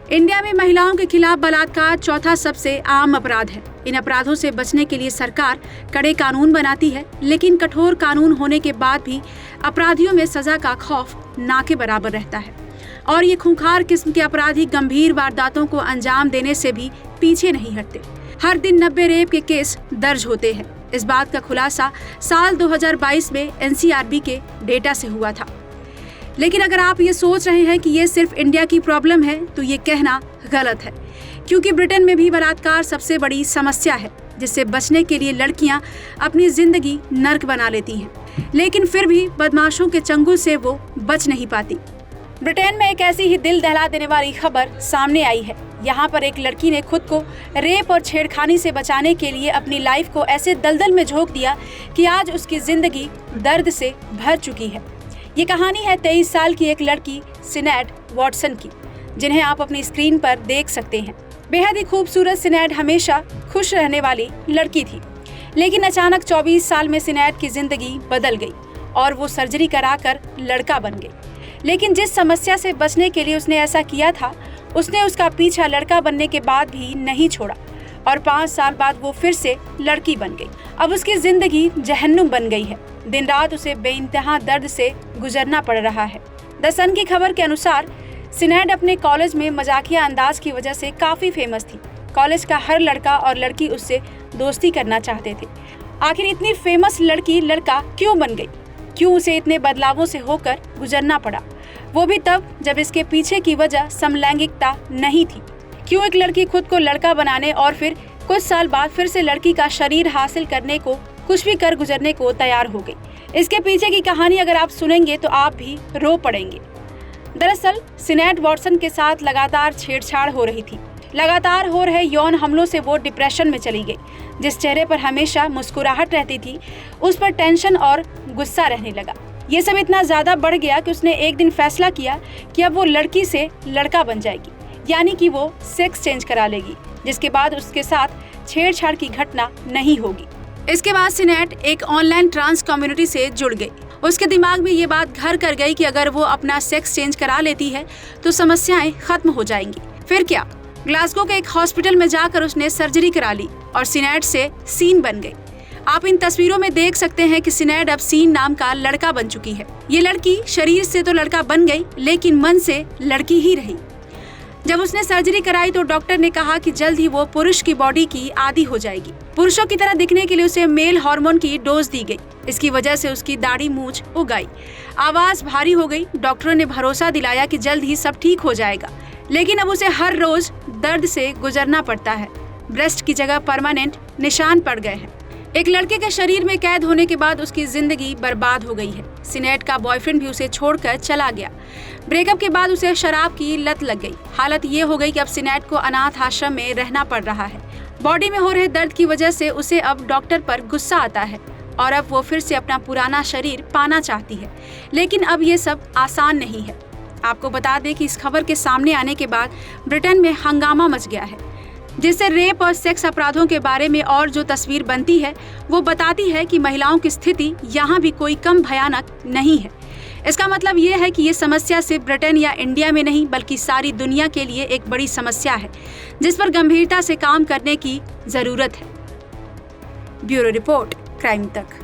India में महिलाओं के खिलाफ बलात्कार चौथा सबसे आम अपराध है। इन अपराधों से बचने के लिए सरकार कड़े कानून बनाती है, लेकिन कठोर कानून होने के बाद भी अपराधियों में सजा का खौफ ना के बराबर रहता है और ये खूंखार किस्म के अपराधी गंभीर वारदातों को अंजाम देने से भी पीछे नहीं हटते। हर दिन 90 रेप के केस दर्ज होते हैं। इस बात का खुलासा साल 2022 में एनसीआरबी के डेटा से हुआ था। लेकिन अगर आप ये सोच रहे हैं कि ये सिर्फ इंडिया की प्रॉब्लम है तो ये कहना गलत है, क्योंकि ब्रिटेन में भी बलात्कार सबसे बड़ी समस्या है, जिससे बचने के लिए लड़कियां अपनी जिंदगी नर्क बना लेती हैं, लेकिन फिर भी बदमाशों के चंगुल से वो बच नहीं पाती। ब्रिटेन में एक ऐसी ही दिल दहला देने वाली खबर सामने आई है। यहाँ पर एक लड़की ने खुद को रेप और छेड़खानी से बचाने के लिए अपनी लाइफ को ऐसे दलदल में झोंक दिया कि आज उसकी जिंदगी दर्द से भर चुकी है। ये कहानी है 23 साल की एक लड़की सिनेड वॉटसन की, जिन्हें आप अपनी स्क्रीन पर देख सकते हैं। बेहद ही खूबसूरत सिनेड हमेशा खुश रहने वाली लड़की थी, लेकिन अचानक 24 साल में सिनेड की जिंदगी बदल गई और वो सर्जरी कराकर लड़का बन गई। लेकिन जिस समस्या से बचने के लिए उसने ऐसा किया था, उसने उसका पीछा लड़का बनने के बाद भी नहीं छोड़ा और 5 साल बाद वो फिर से लड़की बन गई। अब उसकी जिंदगी जहन्नुम बन गई है। दिन रात उसे बेइंतहा दर्द से गुजरना पड़ रहा है। द सन की खबर के अनुसार सिनेड अपने कॉलेज में मजाकिया अंदाज की वजह से काफी फेमस थी। कॉलेज का हर लड़का और लड़की उससे दोस्ती करना चाहते थे। आखिर इतनी फेमस लड़की लड़का क्यों बन गई? क्यों उसे इतने बदलावों से होकर गुजरना पड़ा, वो भी तब जब इसके पीछे की वजह समलैंगिकता नहीं थी? क्यों एक लड़की खुद को लड़का बनाने और फिर कुछ साल बाद फिर से लड़की का शरीर हासिल करने को कुछ भी कर गुजरने को तैयार हो गई? इसके पीछे की कहानी अगर आप सुनेंगे तो आप भी रो पड़ेंगे। दरअसल सिनेड वॉटसन के साथ लगातार छेड़छाड़ हो रही थी। लगातार हो रहे यौन हमलों से वो डिप्रेशन में चली गई। जिस चेहरे पर हमेशा मुस्कुराहट रहती थी, उस पर टेंशन और गुस्सा रहने लगा। ये सब इतना ज्यादा बढ़ गया कि उसने एक दिन फैसला किया कि अब वो लड़की से लड़का बन जाएगी, यानी कि वो सेक्स चेंज करा लेगी, जिसके बाद उसके साथ छेड़छाड़ की घटना नहीं होगी। इसके बाद सिनेड एक ऑनलाइन ट्रांस कम्युनिटी से जुड़ गई। उसके दिमाग में ये बात घर कर गई कि अगर वो अपना सेक्स चेंज करा लेती है तो समस्याएं खत्म हो जाएंगी। फिर क्या, ग्लासगो के एक हॉस्पिटल में जाकर उसने सर्जरी करा ली और सिनेड से सीन बन गई। आप इन तस्वीरों में देख सकते हैं कि सिनेड अब सीन नाम का लड़का बन चुकी है। ये लड़की शरीर से तो लड़का बन गई, लेकिन मन से लड़की ही रही। जब उसने सर्जरी कराई तो डॉक्टर ने कहा कि जल्द ही वो पुरुष की बॉडी की आदी हो जाएगी। पुरुषों की तरह दिखने के लिए उसे मेल हार्मोन की डोज दी गई। इसकी वजह से उसकी दाढ़ी मूंछ उग आई, आवाज भारी हो गई। डॉक्टरों ने भरोसा दिलाया कि जल्द ही सब ठीक हो जाएगा, लेकिन अब उसे हर रोज दर्द से गुजरना पड़ता है। ब्रेस्ट की जगह परमानेंट निशान पड़ गए हैं। एक लड़के के शरीर में कैद होने के बाद उसकी जिंदगी बर्बाद हो गई है। सिनेड का बॉयफ्रेंड भी उसे छोड़कर चला गया। ब्रेकअप के बाद उसे शराब की लत लग गई। हालत ये हो गई कि अब सिनेड को अनाथ आश्रम में रहना पड़ रहा है। बॉडी में हो रहे दर्द की वजह से उसे अब डॉक्टर पर गुस्सा आता है और अब वो फिर से अपना पुराना शरीर पाना चाहती है, लेकिन अब ये सब आसान नहीं है। आपको बता दें कि इस खबर के सामने आने के बाद ब्रिटेन में हंगामा मच गया है, जिससे रेप और सेक्स अपराधों के बारे में और जो तस्वीर बनती है वो बताती है कि महिलाओं की स्थिति यहाँ भी कोई कम भयानक नहीं है। इसका मतलब ये है कि ये समस्या सिर्फ ब्रिटेन या इंडिया में नहीं, बल्कि सारी दुनिया के लिए एक बड़ी समस्या है, जिस पर गंभीरता से काम करने की जरूरत है। ब्यूरो रिपोर्ट, क्राइम तक।